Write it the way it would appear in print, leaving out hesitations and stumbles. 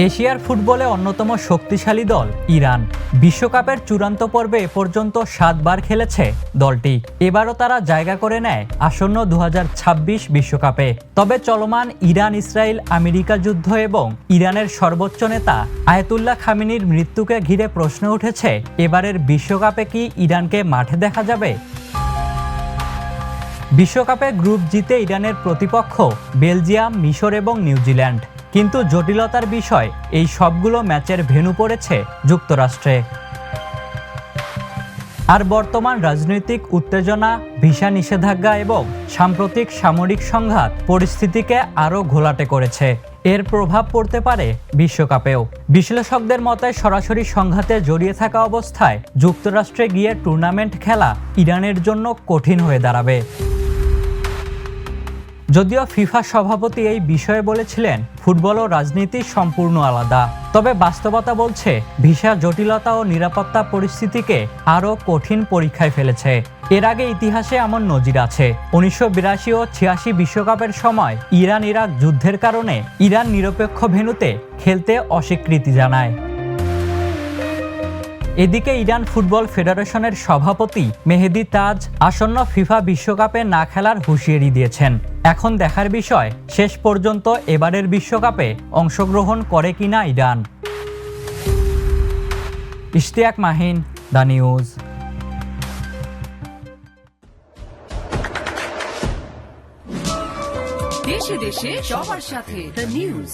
এশিয়ার ফুটবলে অন্যতম শক্তিশালী দল ইরান। বিশ্বকাপের চূড়ান্ত পর্বে এ পর্যন্ত 7 বার খেলেছে দলটি। এবারও তারা জায়গা করে নেয় আসন্ন 2026 বিশ্বকাপে। তবে চলমান ইরান ইসরায়েল আমেরিকা যুদ্ধ এবং ইরানের সর্বোচ্চ নেতা আয়াতুল্লাহ খামেনির মৃত্যুকে ঘিরে প্রশ্ন উঠেছে, এবারের বিশ্বকাপে কি ইরানকে মাঠে দেখা যাবে? বিশ্বকাপে গ্রুপ জিতে ইরানের প্রতিপক্ষ বেলজিয়াম, মিশর এবং নিউজিল্যান্ড। কিন্তু জটিলতার বিষয়, এই সবগুলো ম্যাচের ভেন্যু পড়েছে যুক্তরাষ্ট্রে। আর বর্তমান রাজনৈতিক উত্তেজনা, ভিসা নিষেধাজ্ঞা এবং সাম্প্রতিক সামরিক সংঘাত পরিস্থিতিকে আরও ঘোলাটে করেছে। এর প্রভাব পড়তে পারে বিশ্বকাপেও। বিশ্লেষকদের মতে সরাসরি সংঘাতে জড়িয়ে থাকা অবস্থায় যুক্তরাষ্ট্রে গিয়ে টুর্নামেন্ট খেলা ইরানের জন্য কঠিন হয়ে দাঁড়াবে। যদিও ফিফা সভাপতি এই বিষয়ে বলেছিলেন, ফুটবল ও রাজনীতি সম্পূর্ণ আলাদা। তবে বাস্তবতা বলছে ভিসা জটিলতা ও নিরাপত্তা পরিস্থিতিকে আরও কঠিন পরীক্ষায় ফেলেছে। এর আগে ইতিহাসে এমন নজির আছে। 1982 ও 86 বিশ্বকাপের সময় ইরান ইরাক যুদ্ধের কারণে ইরান নিরপেক্ষ ভেন্যুতে খেলতে অস্বীকৃতি জানায়। এদিকে ইরান ফুটবল ফেডারেশনের সভাপতি মেহেদি তাজ আসন্ন ফিফা বিশ্বকাপে না খেলার হুঁশিয়ারি দিয়েছেন। এখন দেখার বিষয়, শেষ পর্যন্ত এবারের বিশ্বকাপে অংশগ্রহণ করে কিনা Iran. Ishtiaq Mahin, the news. দেশে দেশে সবার সাথে দ্য নিউজ।